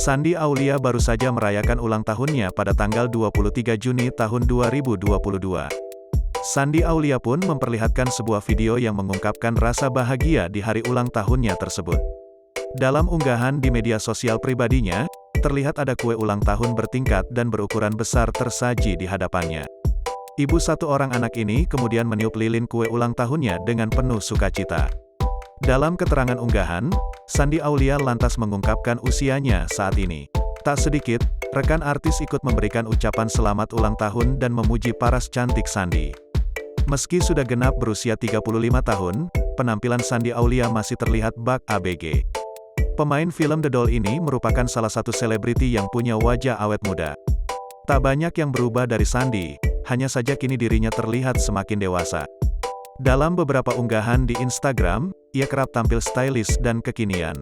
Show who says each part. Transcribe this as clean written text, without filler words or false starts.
Speaker 1: Shandy Aulia baru saja merayakan ulang tahunnya pada tanggal 23 Juni tahun 2022. Shandy Aulia pun memperlihatkan sebuah video yang mengungkapkan rasa bahagia di hari ulang tahunnya tersebut. Dalam unggahan di media sosial pribadinya, terlihat ada kue ulang tahun bertingkat dan berukuran besar tersaji di hadapannya. Ibu satu orang anak ini kemudian meniup lilin kue ulang tahunnya dengan penuh sukacita. Dalam keterangan unggahan, Shandy Aulia lantas mengungkapkan usianya saat ini. Tak sedikit, rekan artis ikut memberikan ucapan selamat ulang tahun dan memuji paras cantik Shandy. Meski sudah genap berusia 35 tahun, penampilan Shandy Aulia masih terlihat bak ABG. Pemain film The Doll ini merupakan salah satu selebriti yang punya wajah awet muda. Tak banyak yang berubah dari Shandy, hanya saja kini dirinya terlihat semakin dewasa. Dalam beberapa unggahan di Instagram, ia kerap tampil stylish dan kekinian.